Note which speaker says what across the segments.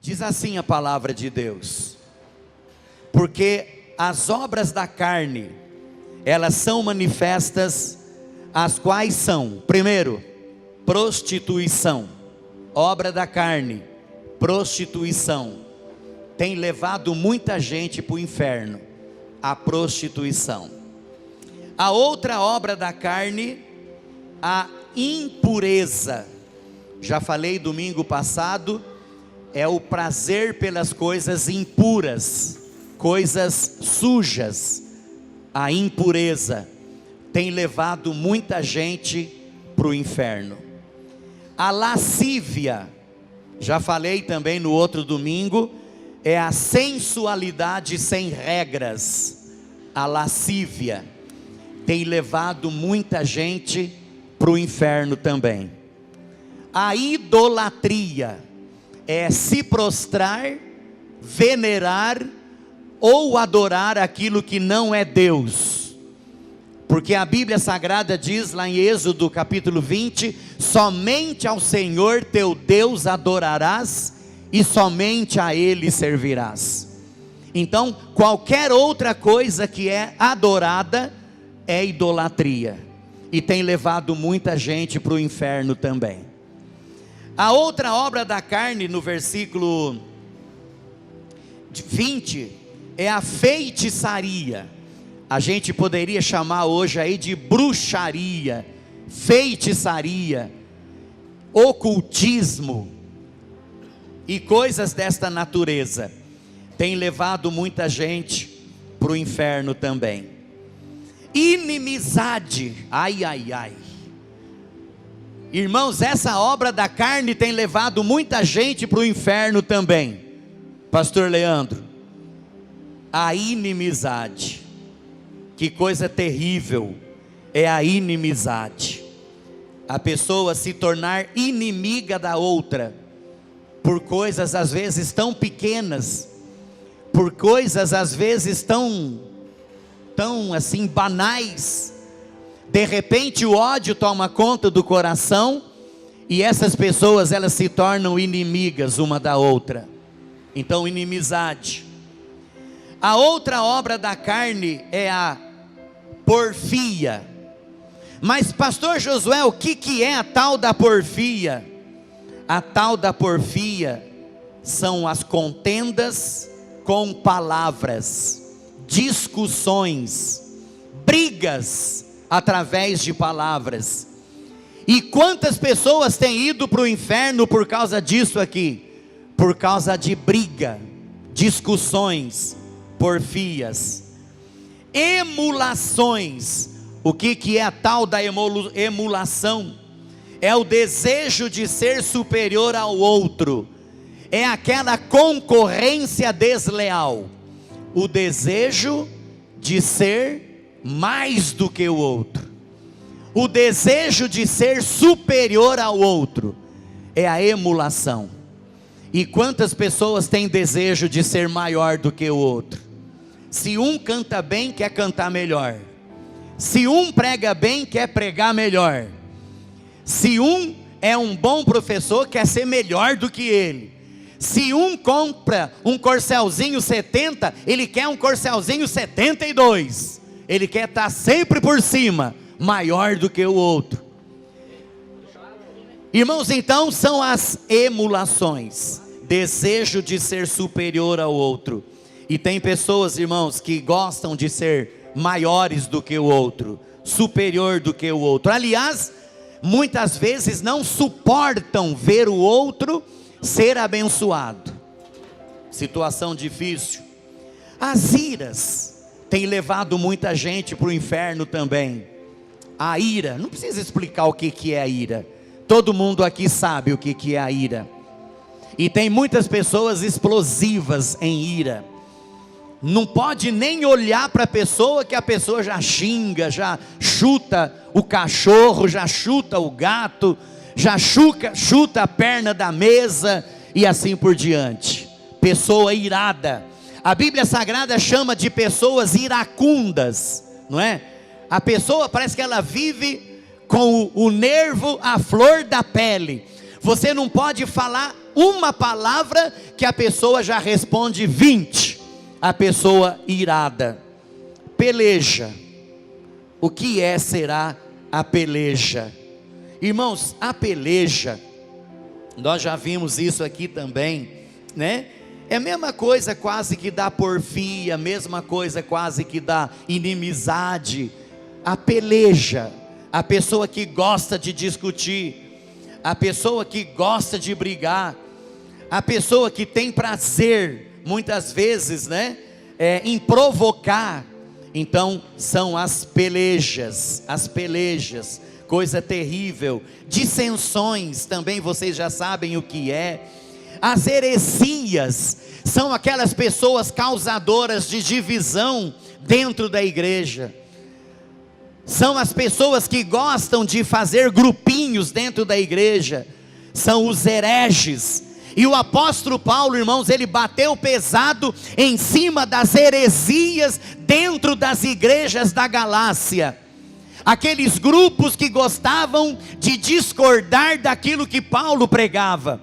Speaker 1: Diz assim a palavra de Deus: porque as obras da carne, elas são manifestas, as quais são, primeiro, prostituição. Obra da carne, prostituição, tem levado muita gente para o inferno, a prostituição. A outra obra da carne, a impureza. Já falei domingo passado, é o prazer pelas coisas impuras, coisas sujas. A impureza tem levado muita gente para o inferno. A lascívia, já falei também no outro domingo, é a sensualidade sem regras. A lascívia tem levado muita gente para o inferno também. A idolatria é se prostrar, venerar ou adorar aquilo que não é Deus. Porque a Bíblia Sagrada diz lá em Êxodo capítulo 20, somente ao Senhor teu Deus adorarás e somente a Ele servirás. Então, qualquer outra coisa que é adorada é idolatria, e tem levado muita gente para o inferno também. A outra obra da carne, no versículo 20, é a feitiçaria. A gente poderia chamar hoje aí de bruxaria, feitiçaria, ocultismo e coisas desta natureza. Tem levado muita gente para o inferno também. Inimizade, ai, ai, ai. Irmãos, essa obra da carne tem levado muita gente para o inferno também. Pastor Leandro, a inimizade. Que coisa terrível é a inimizade. A pessoa se tornar inimiga da outra, por coisas às vezes tão pequenas, por coisas às vezes tão assim banais. De repente o ódio toma conta do coração, e essas pessoas elas se tornam inimigas uma da outra. Então, inimizade. A outra obra da carne é a porfia. Mas pastor Josué, o que é a tal da porfia? A tal da porfia são as contendas com palavras, discussões, brigas através de palavras. E quantas pessoas têm ido para o inferno por causa disso aqui? Por causa de briga, discussões, porfias. Emulações. O que é a tal da emulação? É o desejo de ser superior ao outro, é aquela concorrência desleal, o desejo de ser mais do que o outro, o desejo de ser superior ao outro, é a emulação. E quantas pessoas têm desejo de ser maior do que o outro? Se um canta bem, quer cantar melhor. Se um prega bem, quer pregar melhor. Se um é um bom professor, quer ser melhor do que ele. Se um compra um Corcelzinho 70, ele quer um Corcelzinho 72. Ele quer estar sempre por cima, maior do que o outro. Irmãos, então são as emulações, desejo de ser superior ao outro. E tem pessoas, irmãos, que gostam de ser maiores do que o outro, superior do que o outro. Aliás, muitas vezes não suportam ver o outro ser abençoado. Situação difícil. As iras têm levado muita gente para o inferno também. A ira, não precisa explicar o que é a ira. Todo mundo aqui sabe o que é a ira. E tem muitas pessoas explosivas em ira. Não pode nem olhar para a pessoa, que a pessoa já xinga, já chuta o cachorro, já chuta o gato, já chuta a perna da mesa e assim por diante. Pessoa irada. A Bíblia Sagrada chama de pessoas iracundas, não é? A pessoa parece que ela vive com o nervo à flor da pele. Você não pode falar uma palavra que a pessoa já responde 20. A pessoa irada. Peleja. O que será a peleja? Irmãos, a peleja, nós já vimos isso aqui também, né? É a mesma coisa quase que da porfia, a mesma coisa quase que da inimizade. A peleja, a pessoa que gosta de discutir, a pessoa que gosta de brigar, a pessoa que tem prazer, muitas vezes, né? Em provocar. Então são as pelejas, coisa terrível. Dissensões, também vocês já sabem o que é. As heresias, são aquelas pessoas causadoras de divisão dentro da igreja. São as pessoas que gostam de fazer grupinhos dentro da igreja. São os hereges. E o apóstolo Paulo, irmãos, ele bateu pesado em cima das heresias dentro das igrejas da Galácia. Aqueles grupos que gostavam de discordar daquilo que Paulo pregava.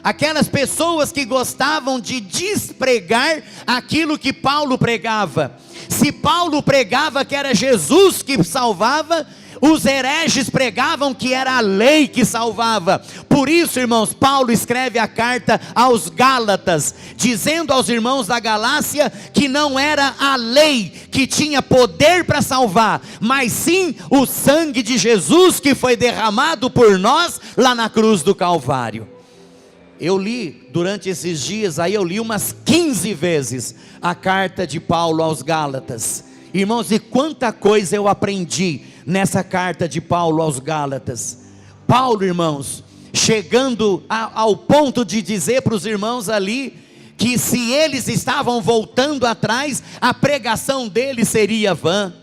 Speaker 1: Aquelas pessoas que gostavam de despregar aquilo que Paulo pregava. Se Paulo pregava que era Jesus que salvava, os hereges pregavam que era a lei que salvava. Por isso, irmãos, Paulo escreve a carta aos Gálatas, dizendo aos irmãos da Galácia que não era a lei que tinha poder para salvar, mas sim o sangue de Jesus que foi derramado por nós lá na cruz do Calvário. Eu li durante esses dias, aí eu li umas 15 vezes a carta de Paulo aos Gálatas. Irmãos, e quanta coisa eu aprendi nessa carta de Paulo aos Gálatas. Paulo, irmãos, chegando ao ponto de dizer para os irmãos ali, que se eles estavam voltando atrás, a pregação deles seria vã.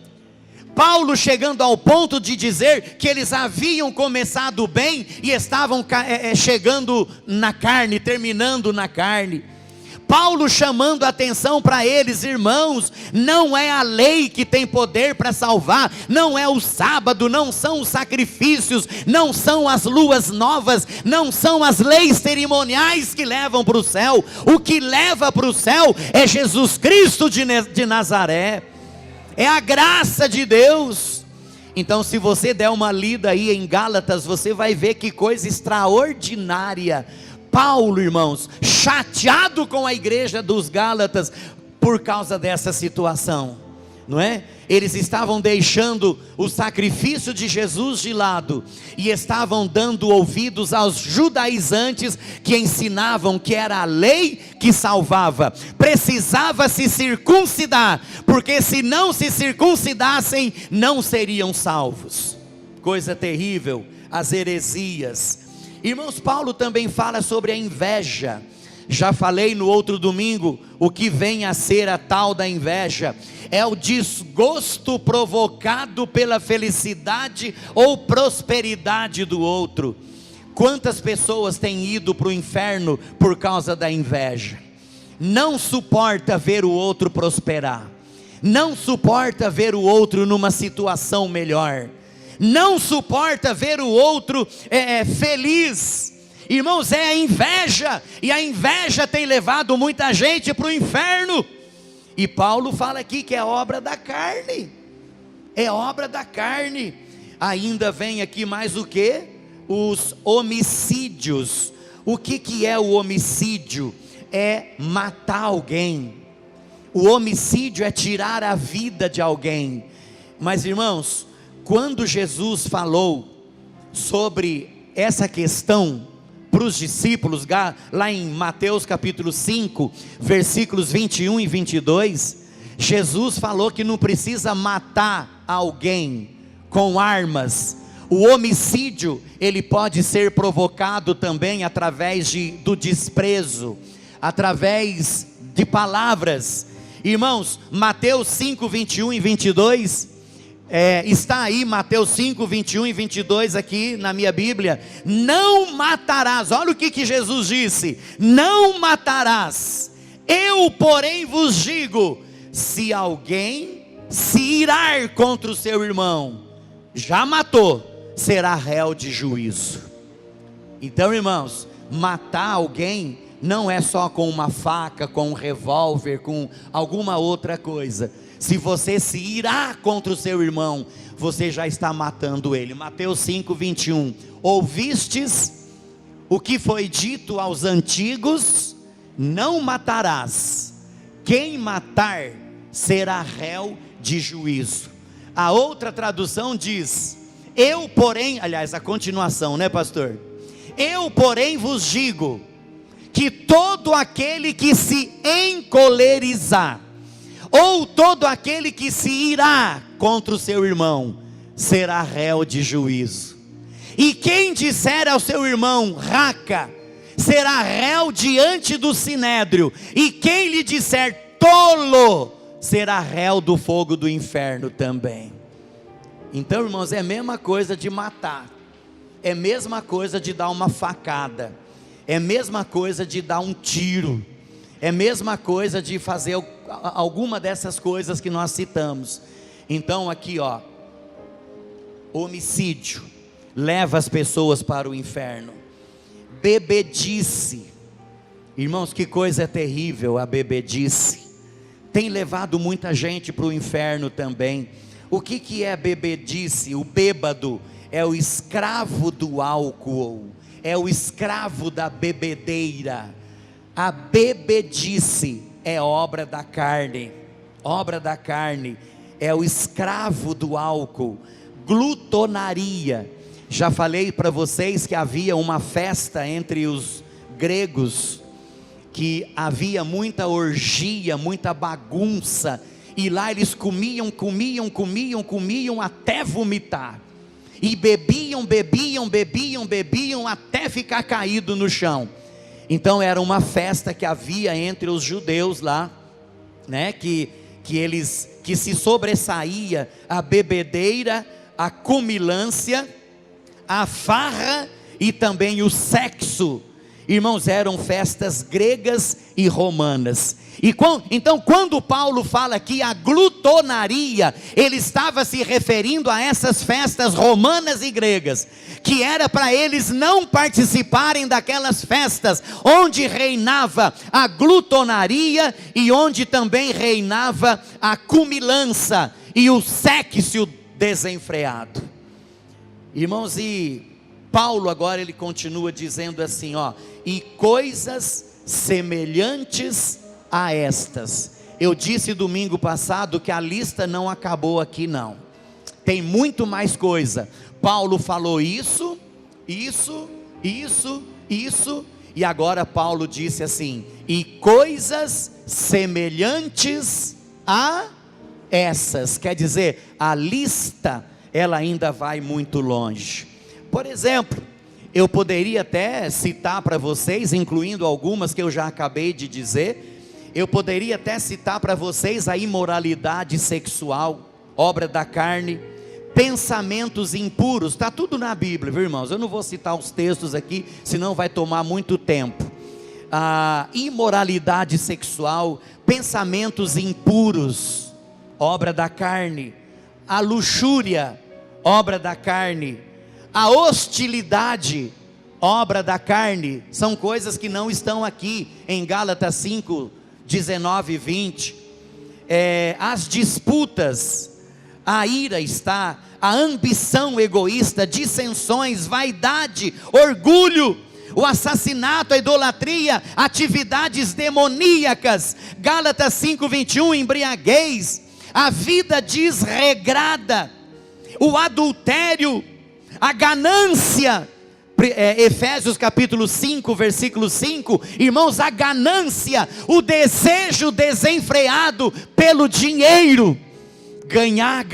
Speaker 1: Paulo chegando ao ponto de dizer que eles haviam começado bem e estavam chegando na carne, terminando na carne. Paulo chamando a atenção para eles, irmãos, não é a lei que tem poder para salvar, não é o sábado, não são os sacrifícios, não são as luas novas, não são as leis cerimoniais que levam para o céu. O que leva para o céu é Jesus Cristo de Nazaré, é a graça de Deus. Então, se você der uma lida aí em Gálatas, você vai ver que coisa extraordinária. Paulo, irmãos, chateado com a igreja dos Gálatas por causa dessa situação, não é? Eles estavam deixando o sacrifício de Jesus de lado e estavam dando ouvidos aos judaizantes que ensinavam que era a lei que salvava. Precisava se circuncidar, porque se não se circuncidassem, não seriam salvos. Coisa terrível, as heresias. Irmãos, Paulo também fala sobre a inveja. Já falei no outro domingo, o que vem a ser a tal da inveja, é o desgosto provocado pela felicidade ou prosperidade do outro. Quantas pessoas têm ido para o inferno por causa da inveja? Não suporta ver o outro prosperar, não suporta ver o outro numa situação melhor, não suporta ver o outro feliz. Irmãos, é a inveja, e a inveja tem levado muita gente para o inferno. E Paulo fala aqui que é obra da carne, é obra da carne. Ainda vem aqui mais o que? Os homicídios. O que é o homicídio? É matar alguém. O homicídio é tirar a vida de alguém. Mas irmãos, quando Jesus falou sobre essa questão para os discípulos, lá em Mateus capítulo 5, versículos 21 e 22, Jesus falou que não precisa matar alguém com armas. O homicídio, ele pode ser provocado também através do desprezo, através de palavras. Irmãos, Mateus 5, 21 e 22, está aí Mateus 5, 21 e 22 aqui na minha Bíblia. Não matarás, olha o que Jesus disse: não matarás. Eu porém vos digo, se alguém se irar contra o seu irmão, já matou, será réu de juízo. Então irmãos, matar alguém não é só com uma faca, com um revólver, com alguma outra coisa. Se você se irá contra o seu irmão, você já está matando ele. Mateus 5:21. Ouvistes o que foi dito aos antigos: não matarás. Quem matar será réu de juízo. A outra tradução diz: eu porém, aliás, a continuação, né, pastor? Eu porém vos digo que todo aquele que se encolerizar, ou todo aquele que se irá contra o seu irmão, será réu de juízo. E quem disser ao seu irmão, raca, será réu diante do sinédrio. E quem lhe disser, tolo, será réu do fogo do inferno também. Então, irmãos, é a mesma coisa de matar, é a mesma coisa de dar uma facada, é a mesma coisa de dar um tiro, é a mesma coisa de fazer alguma dessas coisas que nós citamos. Então aqui ó, homicídio leva as pessoas para o inferno. Bebedice, irmãos, que coisa terrível a bebedice, tem levado muita gente para o inferno também. O que é bebedice? O bêbado é o escravo do álcool, é o escravo da bebedeira. A bebedice é obra da carne, é o escravo do álcool. Glutonaria, já falei para vocês que havia uma festa entre os gregos, que havia muita orgia, muita bagunça, e lá eles comiam até vomitar, e bebiam até ficar caído no chão. Então era uma festa que havia entre os judeus lá, né, que se sobressaía a bebedeira, a comilância, a farra e também o sexo. Irmãos, eram festas gregas e romanas. Então quando Paulo fala aqui a glutonaria, ele estava se referindo a essas festas romanas e gregas, que era para eles não participarem daquelas festas onde reinava a glutonaria e onde também reinava a cumilança e o sexo desenfreado. Irmãos, e Paulo agora ele continua dizendo assim, ó, e coisas semelhantes a estas. Eu disse domingo passado que a lista não acabou aqui não, tem muito mais coisa. Paulo falou isso, e agora Paulo disse assim, e coisas semelhantes a essas. Quer dizer, a lista ela ainda vai muito longe. Por exemplo, eu poderia até citar para vocês, incluindo algumas que eu já acabei de dizer, eu poderia até citar para vocês a imoralidade sexual, obra da carne, pensamentos impuros, está tudo na Bíblia, viu, irmãos? Eu não vou citar os textos aqui, senão vai tomar muito tempo. A imoralidade sexual, pensamentos impuros, obra da carne. A luxúria, obra da carne. A hostilidade, obra da carne. São coisas que não estão aqui em Gálatas 5, 19 e 20. As disputas, a ira está, a ambição egoísta, dissensões, vaidade, orgulho, o assassinato, a idolatria, atividades demoníacas. Gálatas 5, 21, embriaguez, a vida desregrada, o adultério, a ganância. Efésios capítulo 5, versículo 5, irmãos, a ganância, o desejo desenfreado pelo dinheiro, ganhar,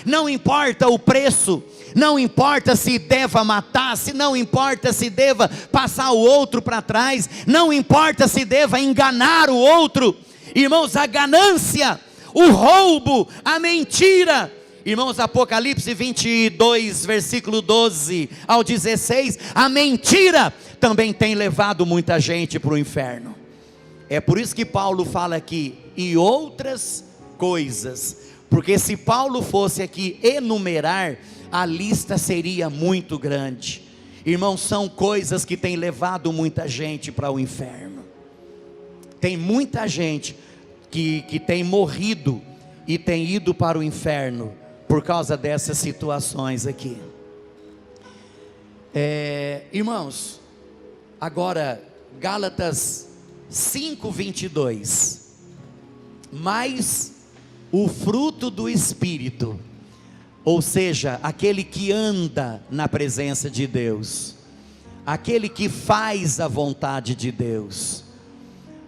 Speaker 1: não importa o preço, não importa se deva matar, não importa se deva passar o outro para trás, não importa se deva enganar o outro, irmãos, a ganância, o roubo, a mentira. Irmãos, Apocalipse 22, versículo 12 ao 16, a mentira também tem levado muita gente para o inferno. É por isso que Paulo fala aqui, e outras coisas, porque se Paulo fosse aqui enumerar, a lista seria muito grande. Irmãos, são coisas que têm levado muita gente para o inferno. Tem muita gente que tem morrido e tem ido para o inferno por causa dessas situações aqui. Irmãos, agora Gálatas 5:22. Mas o fruto do Espírito, ou seja, aquele que anda na presença de Deus, aquele que faz a vontade de Deus,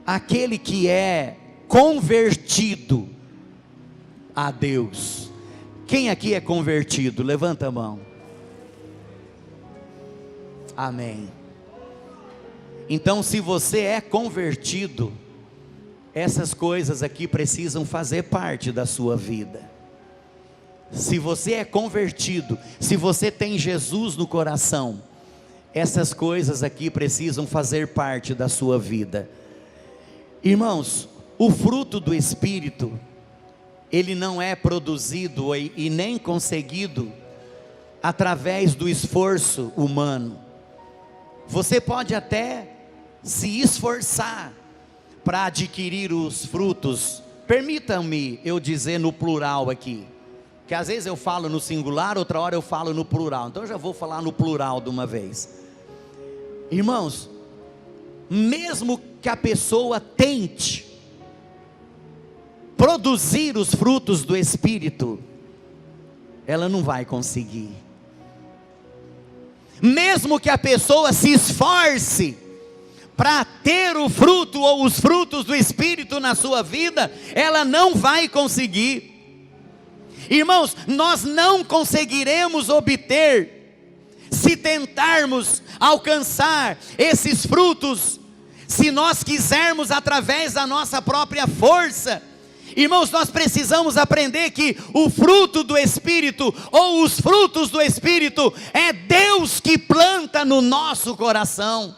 Speaker 1: aquele que é convertido a Deus. Quem aqui é convertido? Levanta a mão. Amém. Então, se você é convertido, essas coisas aqui precisam fazer parte da sua vida. Se você é convertido, se você tem Jesus no coração, essas coisas aqui precisam fazer parte da sua vida. Irmãos, o fruto do Espírito, ele não é produzido e nem conseguido através do esforço humano. Você pode até se esforçar para adquirir os frutos. Permitam-me eu dizer no plural aqui, que às vezes eu falo no singular, outra hora eu falo no plural, então eu já vou falar no plural de uma vez. Irmãos, mesmo que a pessoa tente produzir os frutos do Espírito, ela não vai conseguir. Mesmo que a pessoa se esforce para ter o fruto ou os frutos do Espírito na sua vida, ela não vai conseguir. Irmãos, nós não conseguiremos obter, se tentarmos alcançar esses frutos, se nós quisermos através da nossa própria força. Irmãos, nós precisamos aprender que o fruto do Espírito, ou os frutos do Espírito, é Deus que planta no nosso coração.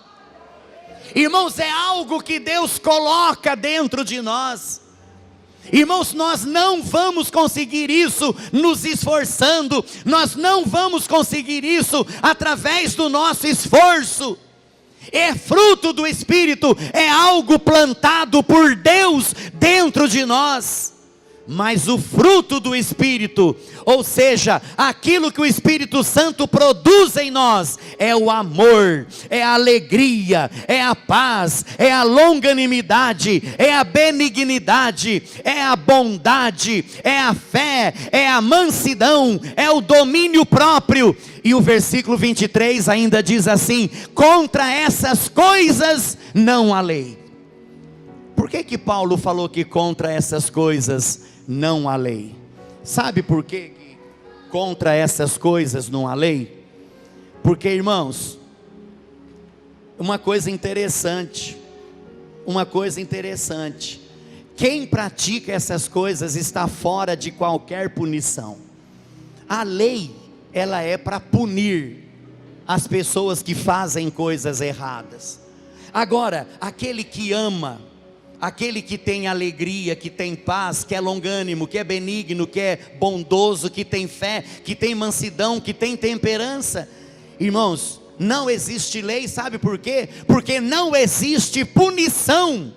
Speaker 1: Irmãos, é algo que Deus coloca dentro de nós. Irmãos, nós não vamos conseguir isso nos esforçando, nós não vamos conseguir isso através do nosso esforço. É fruto do Espírito, é algo plantado por Deus dentro de nós. Mas o fruto do Espírito, ou seja, aquilo que o Espírito Santo produz em nós, é o amor, é a alegria, é a paz, é a longanimidade, é a benignidade, é a bondade, é a fé, é a mansidão, é o domínio próprio. E o versículo 23 ainda diz assim: contra essas coisas não há lei. Por que Paulo falou que contra essas coisas não há lei? Sabe por que contra essas coisas não há lei? Porque, irmãos, uma coisa interessante, quem pratica essas coisas está fora de qualquer punição. A lei, ela é para punir as pessoas que fazem coisas erradas. Agora, aquele que ama, aquele que tem alegria, que tem paz, que é longânimo, que é benigno, que é bondoso, que tem fé, que tem mansidão, que tem temperança, irmãos, não existe lei. Sabe por quê? Porque não existe punição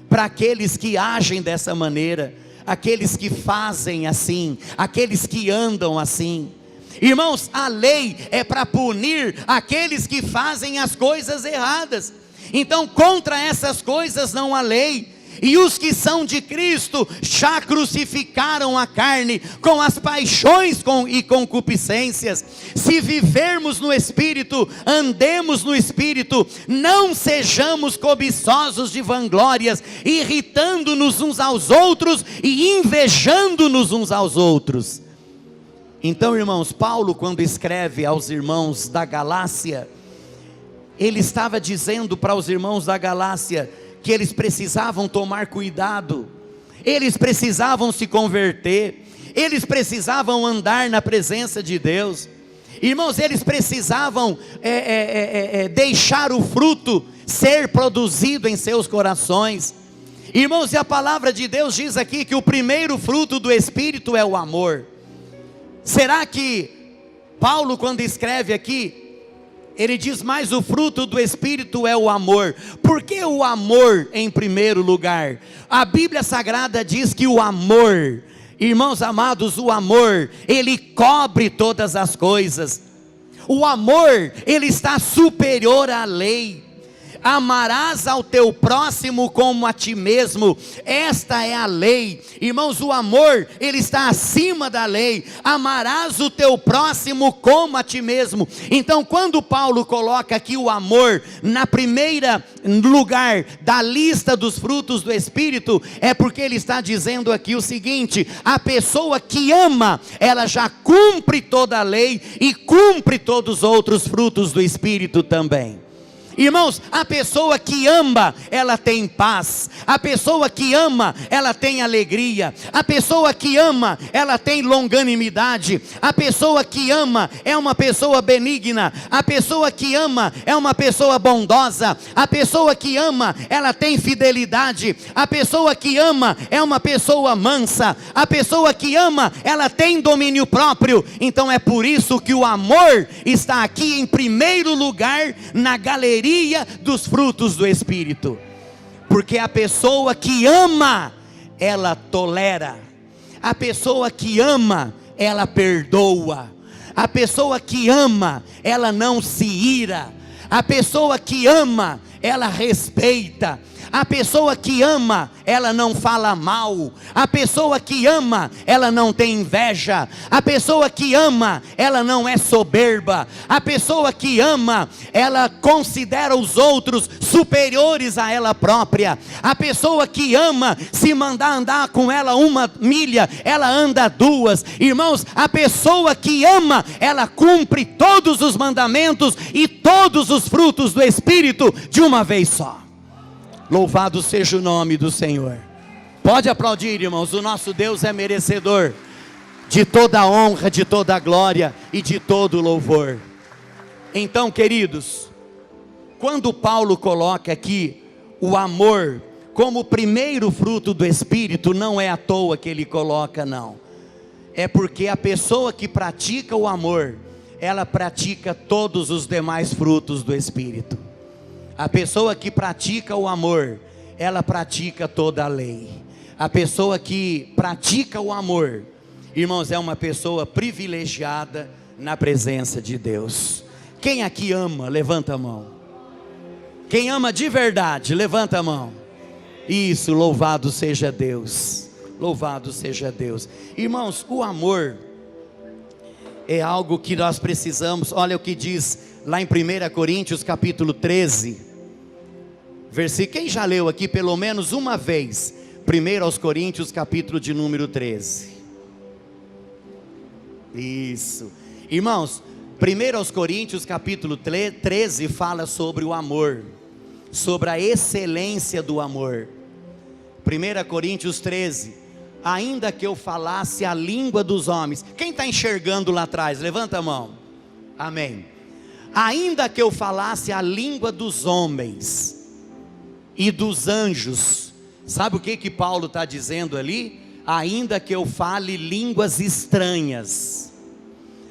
Speaker 1: para aqueles que agem dessa maneira, aqueles que fazem assim, aqueles que andam assim. Irmãos, a lei é para punir aqueles que fazem as coisas erradas. Então, contra essas coisas não há lei. E os que são de Cristo já crucificaram a carne com as paixões e concupiscências. Se vivermos no Espírito, andemos no Espírito, não sejamos cobiçosos de vanglórias, irritando-nos uns aos outros e invejando-nos uns aos outros. Então, irmãos, Paulo, quando escreve aos irmãos da Galácia, ele estava dizendo para os irmãos da Galácia que eles precisavam tomar cuidado, eles precisavam se converter, eles precisavam andar na presença de Deus. Irmãos, eles precisavam deixar o fruto ser produzido em seus corações. Irmãos, e a palavra de Deus diz aqui que o primeiro fruto do Espírito é o amor. Será que Paulo, quando escreve aqui, Ele diz, mas o fruto do Espírito é o amor. Por que o amor em primeiro lugar? A Bíblia Sagrada diz que o amor, irmãos amados, o amor, ele cobre todas as coisas. O amor, ele está superior à lei. Amarás ao teu próximo como a ti mesmo, esta é a lei. Irmãos, o amor, ele está acima da lei. Amarás o teu próximo como a ti mesmo. Então, quando Paulo coloca aqui o amor na primeira lugar da lista dos frutos do Espírito, é porque ele está dizendo aqui o seguinte: a pessoa que ama, ela já cumpre toda a lei e cumpre todos os outros frutos do Espírito também. Irmãos, a pessoa que ama, ela tem paz. A pessoa que ama, ela tem alegria. A pessoa que ama, ela tem longanimidade. A pessoa que ama é uma pessoa benigna. A pessoa que ama é uma pessoa bondosa. A pessoa que ama, ela tem fidelidade. A pessoa que ama é uma pessoa mansa. A pessoa que ama, ela tem domínio próprio. Então é por isso que o amor está aqui em primeiro lugar na galeria dos frutos do Espírito, porque a pessoa que ama, ela tolera. A pessoa que ama, ela perdoa. A pessoa que ama, ela não se ira. A pessoa que ama, ela respeita. A pessoa que ama, ela não fala mal. A pessoa que ama, ela não tem inveja. A pessoa que ama, ela não é soberba. A pessoa que ama, ela considera os outros superiores a ela própria. A pessoa que ama, se mandar andar com ela 1 milha, ela anda 2. Irmãos, a pessoa que ama, ela cumpre todos os mandamentos e todos os frutos do Espírito de uma vez só. Louvado seja o nome do Senhor. Pode aplaudir, irmãos. O nosso Deus é merecedor de toda a honra, de toda a glória e de todo o louvor. Então, queridos, quando Paulo coloca aqui o amor como o primeiro fruto do Espírito, não é à toa que ele coloca, não. É porque a pessoa que pratica o amor, ela pratica todos os demais frutos do Espírito. A pessoa que pratica o amor, ela pratica toda a lei. A pessoa que pratica o amor, irmãos, é uma pessoa privilegiada na presença de Deus. Quem aqui ama, levanta a mão. Quem ama de verdade, levanta a mão. Isso, louvado seja Deus. Louvado seja Deus. Irmãos, o amor é algo que nós precisamos. Olha o que diz lá em 1 Coríntios capítulo 13. Versículo, quem já leu aqui pelo menos uma vez 1 Coríntios capítulo de número 13? Isso. Irmãos, 1 Coríntios capítulo 13 fala sobre o amor, sobre a excelência do amor. 1 Coríntios 13. Ainda que eu falasse a língua dos homens. Quem está enxergando lá atrás? Levanta a mão. Amém. Ainda que eu falasse a língua dos homens e dos anjos. Sabe o que Paulo está dizendo ali? Ainda que eu fale línguas estranhas.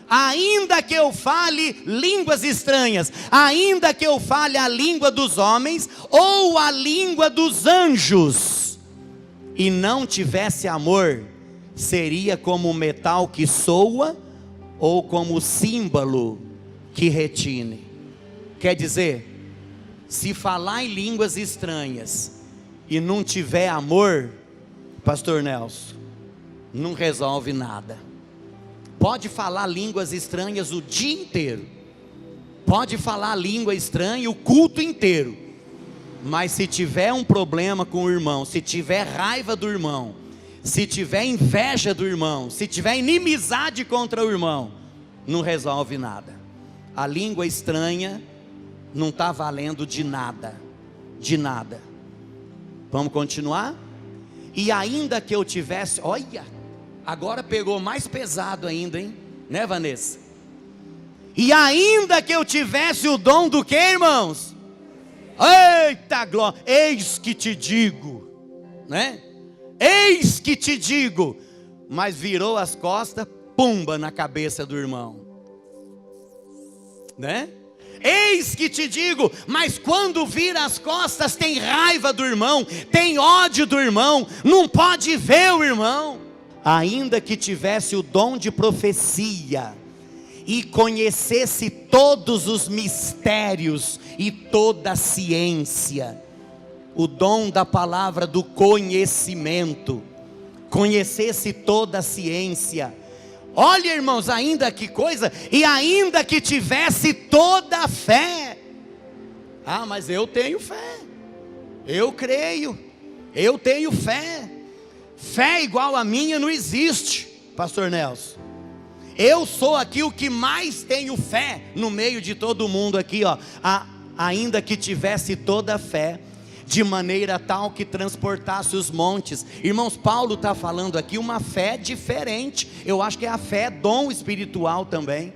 Speaker 1: Ainda que eu fale línguas estranhas. Ainda que eu fale a língua dos homens ou a língua dos anjos, e não tivesse amor, seria como metal que soa ou como símbolo que retine. Quer dizer, se falar em línguas estranhas e não tiver amor, pastor Nelson, não resolve nada. Pode falar línguas estranhas o dia inteiro, pode falar língua estranha o culto inteiro, mas se tiver um problema com o irmão, se tiver raiva do irmão, se tiver inveja do irmão, se tiver inimizade contra o irmão, não resolve nada. A língua estranha não está valendo de nada, de nada. Vamos continuar? E ainda que eu tivesse, olha, agora pegou mais pesado ainda, hein? Né, Vanessa? E ainda que eu tivesse o dom do que, irmãos? Eita glória, eis que te digo, né? Eis que te digo, mas virou as costas, pumba na cabeça do irmão, né? Eis que te digo, mas quando vira as costas, tem raiva do irmão, tem ódio do irmão, não pode ver o irmão. Ainda que tivesse o dom de profecia, e conhecesse todos os mistérios e toda a ciência, o dom da palavra do conhecimento, conhecesse toda a ciência, olha irmãos, ainda que coisa, e ainda que tivesse toda a fé, mas eu tenho fé, eu creio, eu tenho fé, fé igual a minha não existe, pastor Nelson. Eu sou aqui o que mais tenho fé no meio de todo mundo aqui, ó. Ainda que tivesse toda a fé, de maneira tal que transportasse os montes. Irmãos, Paulo está falando aqui uma fé diferente. Eu acho que é a fé dom espiritual também,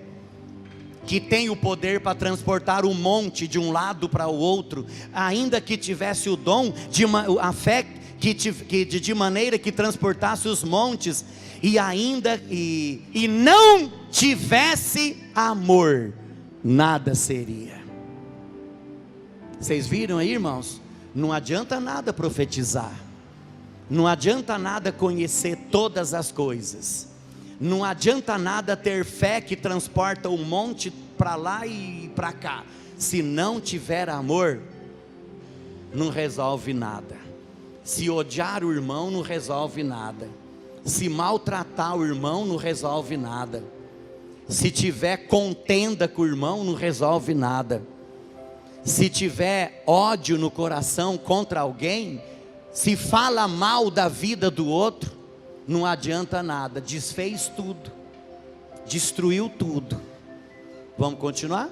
Speaker 1: que tem o poder para transportar o monte de um lado para o outro. Ainda que tivesse o dom, a fé de maneira que transportasse os montes, e ainda e não tivesse amor, nada seria. Vocês viram aí, irmãos? Não adianta nada profetizar, não adianta nada conhecer todas as coisas, não adianta nada ter fé que transporta o monte para lá e para cá, se não tiver amor, não resolve nada. Se odiar o irmão, não resolve nada. Se maltratar o irmão, não resolve nada. Se tiver contenda com o irmão, não resolve nada. Se tiver ódio no coração contra alguém, se fala mal da vida do outro, não adianta nada, desfez tudo, destruiu tudo. Vamos continuar?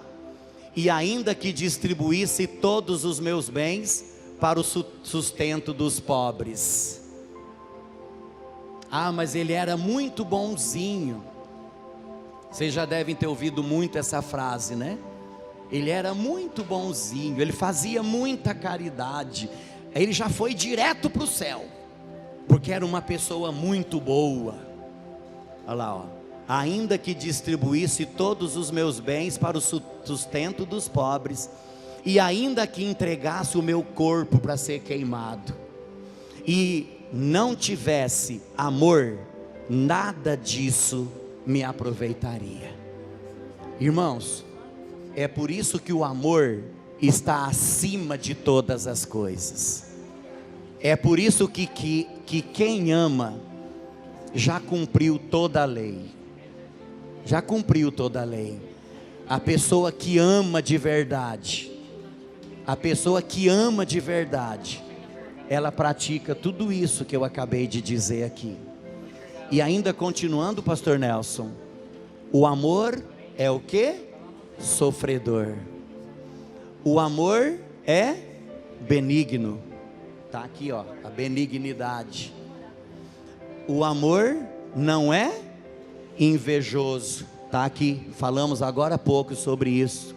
Speaker 1: E ainda que distribuísse todos os meus bens para o sustento dos pobres. Mas ele era muito bonzinho. Vocês já devem ter ouvido muito essa frase, né? Ele era muito bonzinho, ele fazia muita caridade. Ele já foi direto para o céu, porque era uma pessoa muito boa. Olha lá, ó. Ainda que distribuísse todos os meus bens para o sustento dos pobres, e ainda que entregasse o meu corpo para ser queimado, e não tivesse amor, nada disso me aproveitaria. Irmãos, é por isso que o amor está acima de todas as coisas. É por isso que quem ama já cumpriu toda a lei. Já cumpriu toda a lei. A pessoa que ama de verdade, a pessoa que ama de verdade, ela pratica tudo isso que eu acabei de dizer aqui. E ainda continuando, pastor Nelson, o amor é o quê? Sofredor. O amor é benigno. Está aqui, ó, a benignidade. O amor não é invejoso. Está aqui, falamos agora há pouco sobre isso.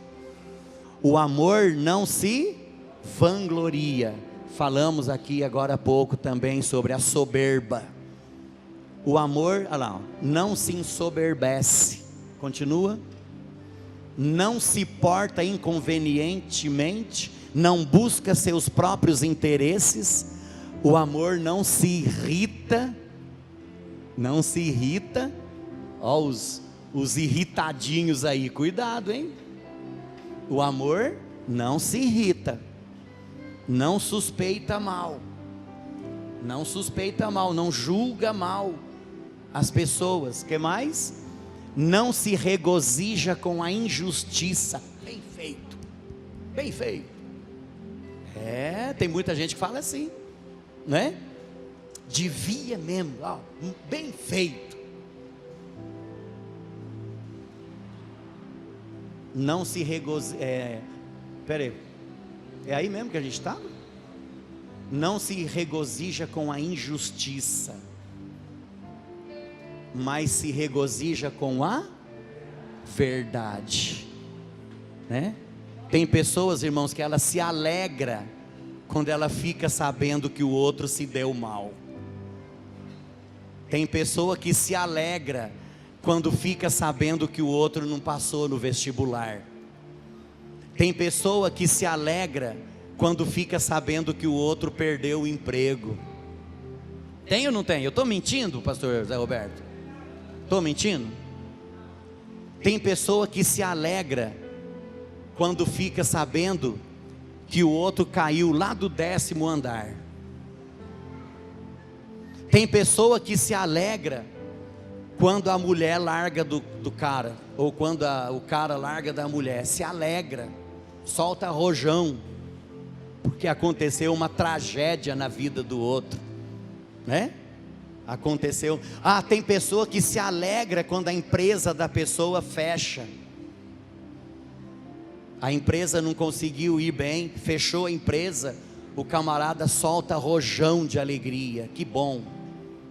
Speaker 1: O amor não se vangloria. Falamos aqui agora há pouco também sobre a soberba. O amor, olha lá, não se ensoberbece. Continua. Não se porta inconvenientemente, não busca seus próprios interesses. O amor não se irrita. Não se irrita. Ó, os irritadinhos aí, cuidado, hein? O amor não se irrita, não suspeita mal, não suspeita mal, não julga mal as pessoas. Que mais? Não se regozija com a injustiça. Bem feito, bem feito. Tem muita gente que fala assim, né? Devia mesmo, ó, bem feito. Não se regozija, peraí, é aí mesmo que a gente está? Não se regozija com a injustiça, mas se regozija com a verdade, né? Tem pessoas, irmãos, que ela se alegra quando ela fica sabendo que o outro se deu mal. Tem pessoa que se alegra quando fica sabendo que o outro não passou no vestibular. Tem pessoa que se alegra quando fica sabendo que o outro perdeu o emprego. Tem ou não tem? Eu estou mentindo, pastor Zé Roberto? Estou mentindo? Tem pessoa que se alegra quando fica sabendo que o outro caiu lá do 10º andar. Tem pessoa que se alegra quando a mulher larga do cara, ou quando o cara larga da mulher. Se alegra, solta rojão, porque aconteceu uma tragédia na vida do outro, né? Aconteceu. Tem pessoa que se alegra quando a empresa da pessoa fecha. A empresa não conseguiu ir bem, fechou a empresa, o camarada solta rojão de alegria. Que bom,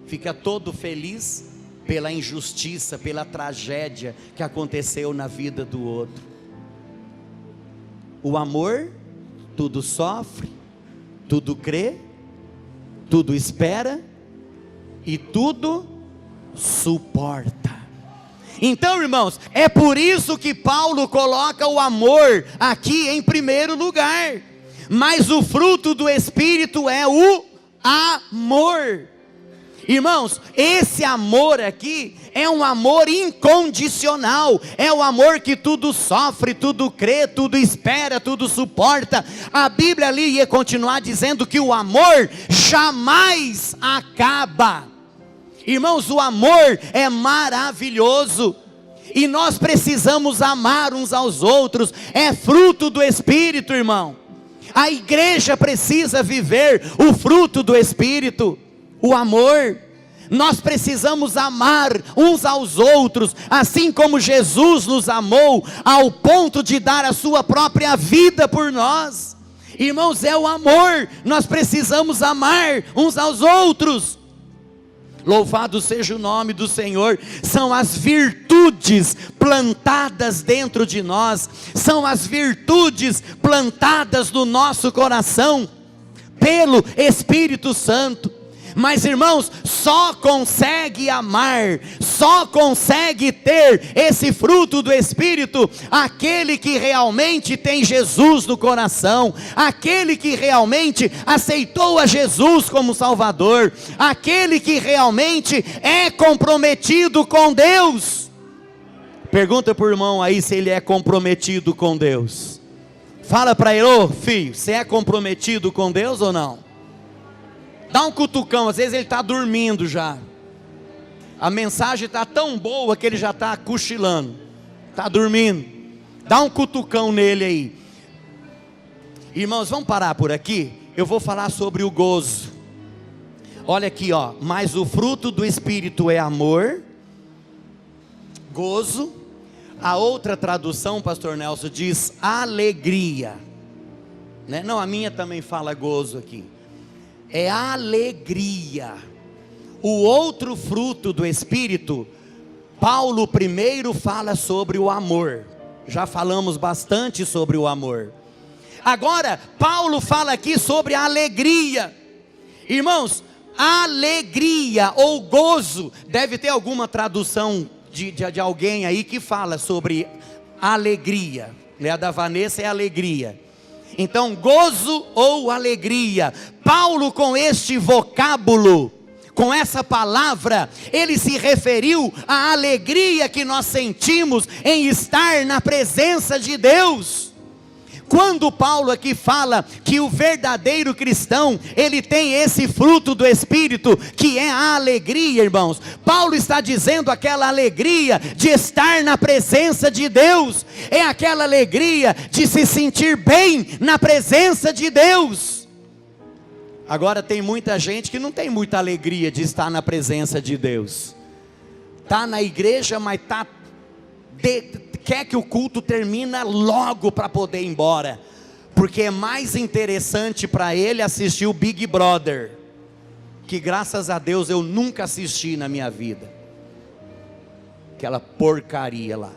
Speaker 1: fica todo feliz pela injustiça, pela tragédia que aconteceu na vida do outro. O amor tudo sofre, tudo crê, tudo espera e tudo suporta. Então, irmãos, é por isso que Paulo coloca o amor aqui em primeiro lugar. Mas o fruto do Espírito é o amor. Irmãos, esse amor aqui é um amor incondicional. É o amor que tudo sofre, tudo crê, tudo espera, tudo suporta. A Bíblia ali ia continuar dizendo que o amor jamais acaba. Irmãos, o amor é maravilhoso, e nós precisamos amar uns aos outros. É fruto do Espírito, irmão. A igreja precisa viver o fruto do Espírito, o amor. Nós precisamos amar uns aos outros, assim como Jesus nos amou, ao ponto de dar a sua própria vida por nós. Irmãos, é o amor. Nós precisamos amar uns aos outros. Louvado seja o nome do Senhor. São as virtudes plantadas dentro de nós, são as virtudes plantadas no nosso coração, pelo Espírito Santo. Mas, irmãos, só consegue amar, só consegue ter esse fruto do Espírito aquele que realmente tem Jesus no coração, aquele que realmente aceitou a Jesus como Salvador, aquele que realmente é comprometido com Deus. Pergunta para o irmão aí se ele é comprometido com Deus. Fala para ele: ô filho, você é comprometido com Deus ou não? Dá um cutucão, às vezes ele está dormindo já. A mensagem está tão boa que ele já está cochilando, está dormindo. Dá um cutucão nele aí. Irmãos, vamos parar por aqui. Eu vou falar sobre o gozo. Olha aqui, ó. Mas o fruto do Espírito é amor, gozo. A outra tradução, pastor Nelson, diz alegria, né? Não, a minha também fala gozo aqui. É alegria. O outro fruto do Espírito, Paulo primeiro fala sobre o amor. Já falamos bastante sobre o amor. Agora, Paulo fala aqui sobre a alegria. Irmãos, alegria ou gozo, deve ter alguma tradução de alguém aí que fala sobre alegria. A da Vanessa é alegria. Então, gozo ou alegria. Paulo, com este vocábulo, com essa palavra, ele se referiu à alegria que nós sentimos em estar na presença de Deus. Quando Paulo aqui fala que o verdadeiro cristão, ele tem esse fruto do Espírito, que é a alegria, irmãos, Paulo está dizendo aquela alegria de estar na presença de Deus, é aquela alegria de se sentir bem na presença de Deus. Agora tem muita gente que não tem muita alegria de estar na presença de Deus. Está na igreja, mas quer que o culto termine logo para poder ir embora, porque é mais interessante para ele assistir o Big Brother, que graças a Deus eu nunca assisti na minha vida, aquela porcaria lá.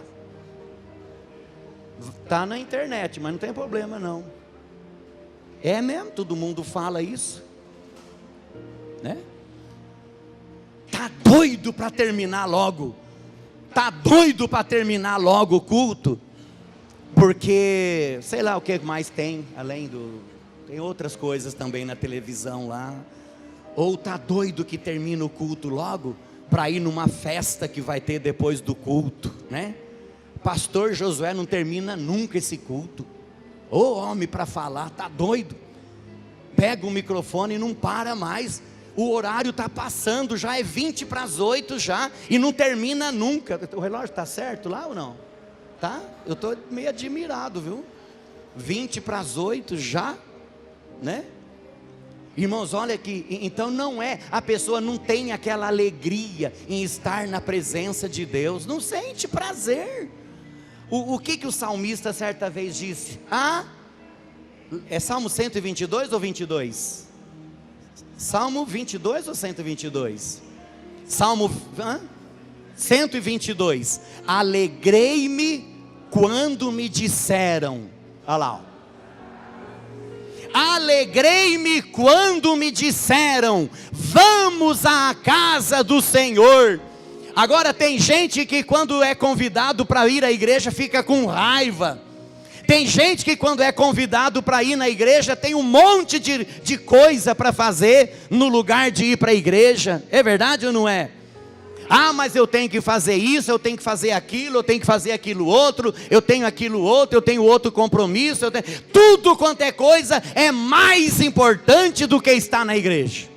Speaker 1: Está na internet, mas não tem problema não. É mesmo, todo mundo fala isso, né? Tá doido para terminar logo. Está doido para terminar logo o culto. Porque, sei lá o que mais tem, tem outras coisas também na televisão lá. Ou tá doido que termina o culto logo, para ir numa festa que vai ter depois do culto, né? Pastor Josué não termina nunca esse culto. Ô homem para falar, tá doido. Pega o microfone e não para mais. O horário está passando, já é 7:20 já, e não termina nunca. O relógio está certo lá ou não? Tá? Eu estou meio admirado, viu? 7:20 já, né? Irmãos, olha aqui, então não é, a pessoa não tem aquela alegria em estar na presença de Deus, não sente prazer. O que o salmista certa vez disse? É Salmo 122 ou 22? Salmo 22 ou 122? Salmo 122. Alegrei-me quando me disseram, olha lá, alegrei-me quando me disseram, vamos à casa do Senhor. Agora tem gente que quando é convidado para ir à igreja fica com raiva. Tem gente que quando é convidado para ir na igreja tem um monte de coisa para fazer no lugar de ir para a igreja. É verdade ou não é? Mas eu tenho que fazer isso, eu tenho que fazer aquilo, eu tenho que fazer aquilo outro, eu tenho aquilo outro, eu tenho outro compromisso, tudo quanto é coisa é mais importante do que estar na igreja.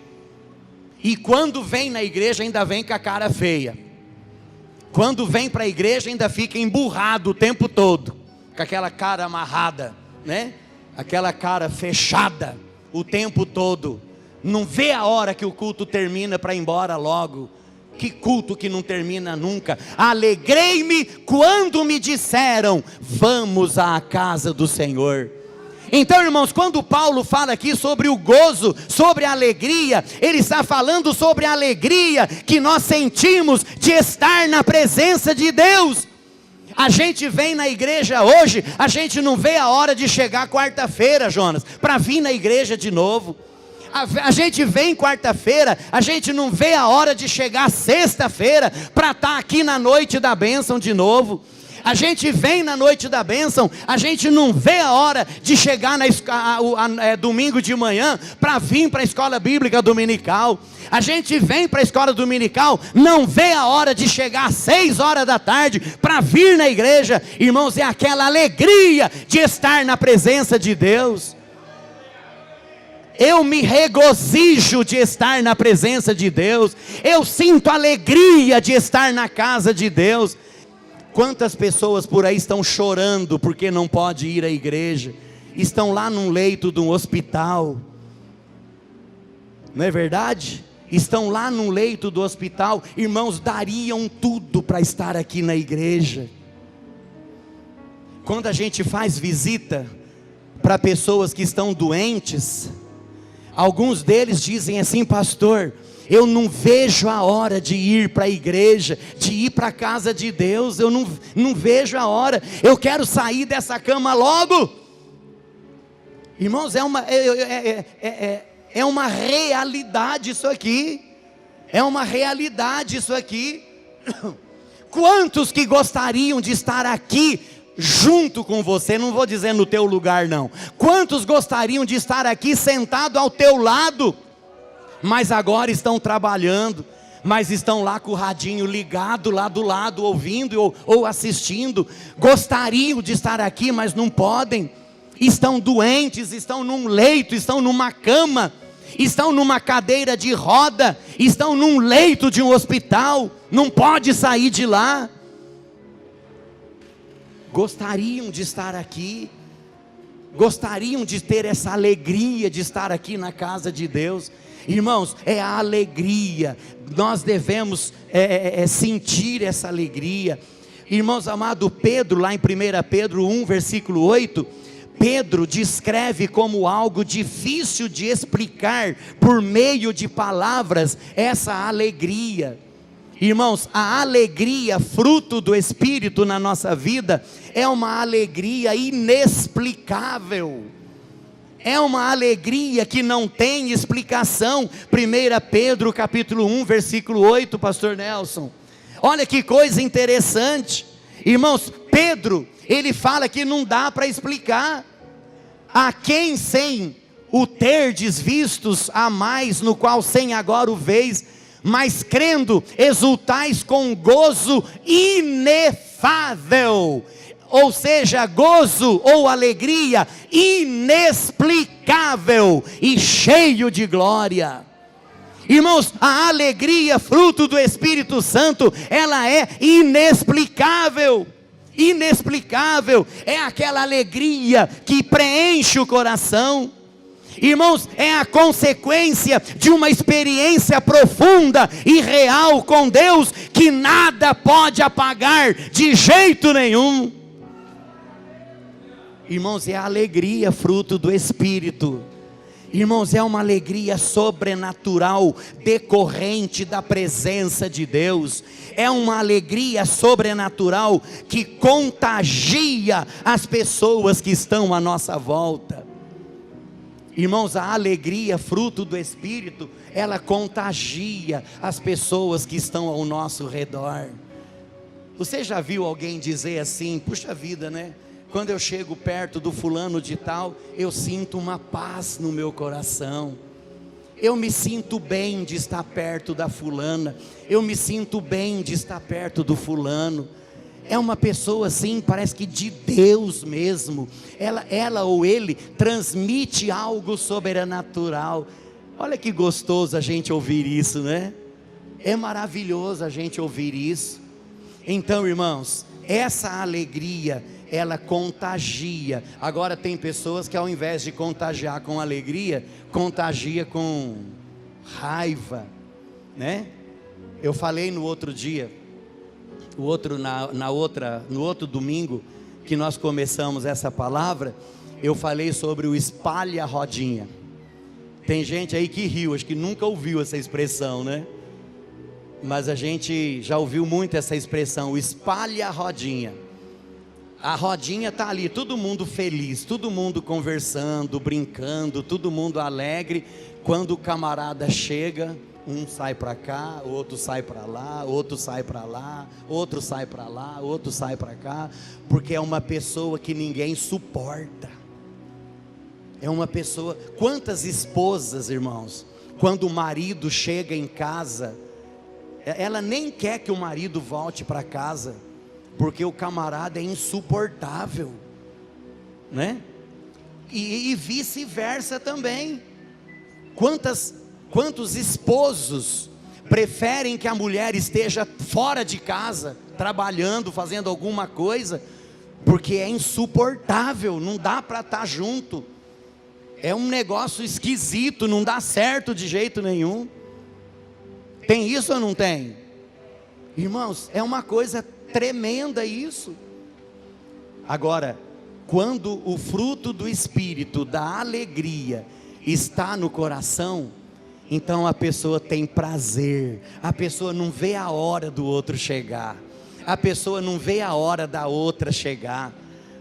Speaker 1: E quando vem na igreja ainda vem com a cara feia. Quando vem para a igreja ainda fica emburrado o tempo todo, com aquela cara amarrada, né? Aquela cara fechada o tempo todo. Não vê a hora que o culto termina para ir embora logo. Que culto que não termina nunca. Alegrei-me quando me disseram, vamos à casa do Senhor. Então, irmãos, quando Paulo fala aqui sobre o gozo, sobre a alegria, ele está falando sobre a alegria que nós sentimos de estar na presença de Deus. A gente vem na igreja hoje, a gente não vê a hora de chegar quarta-feira, Jonas, para vir na igreja de novo. A gente vem quarta-feira, a gente não vê a hora de chegar sexta-feira, para estar aqui na noite da bênção de novo. A gente vem na noite da bênção, a gente não vê a hora de chegar domingo de manhã, para vir para a escola bíblica dominical. A gente vem para a escola dominical, não vê a hora de chegar às 6 horas da tarde, para vir na igreja. Irmãos, é aquela alegria de estar na presença de Deus. Eu me regozijo de estar na presença de Deus, eu sinto alegria de estar na casa de Deus. Quantas pessoas por aí estão chorando porque não pode ir à igreja, estão lá num leito de um hospital, não é verdade? Estão lá num leito do hospital, irmãos, dariam tudo para estar aqui na igreja. Quando a gente faz visita para pessoas que estão doentes, alguns deles dizem assim: pastor, eu não vejo a hora de ir para a igreja, de ir para a casa de Deus, eu não vejo a hora, eu quero sair dessa cama logo. Irmãos, é uma realidade isso aqui, é uma realidade isso aqui. Quantos que gostariam de estar aqui junto com você, não vou dizer no teu lugar não, quantos gostariam de estar aqui sentado ao teu lado, mas agora estão trabalhando, mas estão lá com o radinho ligado lá do lado, ouvindo ou assistindo, gostariam de estar aqui, mas não podem, estão doentes, estão num leito, estão numa cama, estão numa cadeira de roda, estão num leito de um hospital, não pode sair de lá. Gostariam de estar aqui, gostariam de ter essa alegria de estar aqui na casa de Deus. Irmãos, é a alegria, nós devemos sentir essa alegria. Irmãos amados, Pedro, lá em 1 Pedro 1, versículo 8, Pedro descreve como algo difícil de explicar por meio de palavras essa alegria. Irmãos, a alegria, fruto do Espírito na nossa vida, é uma alegria inexplicável. É uma alegria que não tem explicação. 1 Pedro capítulo 1, versículo 8, pastor Nelson. Olha que coisa interessante. Irmãos, Pedro, ele fala que não dá para explicar. A quem sem o terdes vistos a mais, no qual sem agora o veis, mas crendo exultais com gozo inefável, ou seja, gozo ou alegria inexplicável e cheio de glória. Irmãos, a alegria fruto do Espírito Santo, ela é inexplicável. Inexplicável, é aquela alegria que preenche o coração. Irmãos, é a consequência de uma experiência profunda e real com Deus, que nada pode apagar de jeito nenhum. Irmãos, é a alegria fruto do Espírito. Irmãos, é uma alegria sobrenatural, decorrente da presença de Deus. É uma alegria sobrenatural que contagia as pessoas que estão à nossa volta. Irmãos, a alegria fruto do Espírito, ela contagia as pessoas que estão ao nosso redor. Você já viu alguém dizer assim: puxa vida, né? Quando eu chego perto do fulano de tal, eu sinto uma paz no meu coração. Eu me sinto bem de estar perto da fulana. Eu me sinto bem de estar perto do fulano. É uma pessoa assim, parece que de Deus mesmo. Ela ou ele transmite algo sobrenatural. Olha que gostoso a gente ouvir isso, né? É maravilhoso a gente ouvir isso. Então, irmãos, essa alegria, ela contagia. Agora tem pessoas que ao invés de contagiar com alegria, contagia com raiva, né? Eu falei no outro dia, no outro domingo que nós começamos essa palavra, eu falei sobre o espalha rodinha. Tem gente aí que riu, acho que nunca ouviu essa expressão, né? Mas a gente já ouviu muito essa expressão, o espalha rodinha. A rodinha está ali, todo mundo feliz, todo mundo conversando, brincando, todo mundo alegre. Quando o camarada chega, um sai para cá, outro sai para lá, outro sai para lá, outro sai para lá, outro sai para cá, porque é uma pessoa que ninguém suporta. É uma pessoa. Quantas esposas, irmãos, quando o marido chega em casa, ela nem quer que o marido volte para casa, porque o camarada é insuportável, né? E vice-versa também. Quantos esposos preferem que a mulher esteja fora de casa, trabalhando, fazendo alguma coisa, porque é insuportável, não dá para estar junto, é um negócio esquisito, não dá certo de jeito nenhum. Tem isso ou não tem? Irmãos, é uma coisa tremenda isso. Agora, quando o fruto do Espírito, da alegria, está no coração, então a pessoa tem prazer, a pessoa não vê a hora do outro chegar, a pessoa não vê a hora da outra chegar.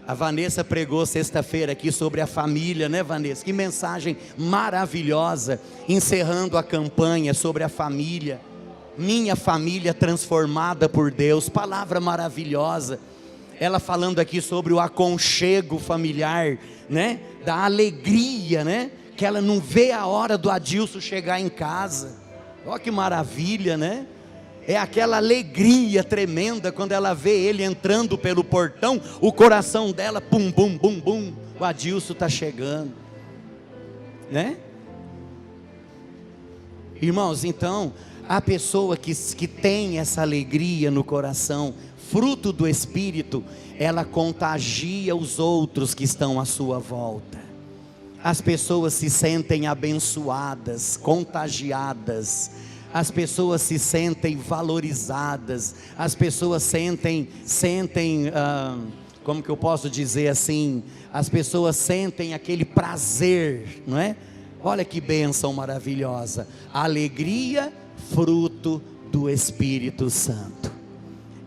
Speaker 1: A Vanessa pregou sexta-feira aqui sobre a família, né, Vanessa? Que mensagem maravilhosa, encerrando a campanha sobre a família. Minha família transformada por Deus, palavra maravilhosa. Ela falando aqui sobre o aconchego familiar, né? Da alegria, né? Que ela não vê a hora do Adilson chegar em casa. Olha que maravilha, né? É aquela alegria tremenda quando ela vê ele entrando pelo portão, o coração dela, pum, bum, bum, bum, o Adilson está chegando, né? Irmãos, então, a pessoa que tem essa alegria no coração, fruto do Espírito, ela contagia os outros que estão à sua volta. As pessoas se sentem abençoadas, contagiadas. As pessoas se sentem valorizadas. As pessoas sentem, como que eu posso dizer assim? As pessoas sentem aquele prazer, não é? Olha que bênção maravilhosa. Alegria, fruto do Espírito Santo.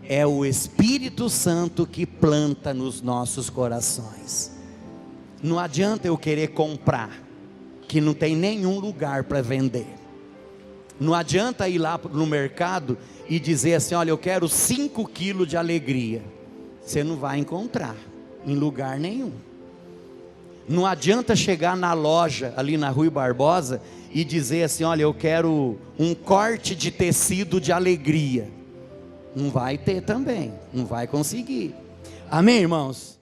Speaker 1: É o Espírito Santo que planta nos nossos corações. Não adianta eu querer comprar, que não tem nenhum lugar para vender. Não adianta ir lá no mercado e dizer assim: olha, eu quero 5 quilos de alegria. Você não vai encontrar. Em lugar nenhum. Não adianta chegar na loja ali na Rui Barbosa e dizer assim: olha, eu quero um corte de tecido de alegria. Não vai ter também, não vai conseguir. Amém, irmãos?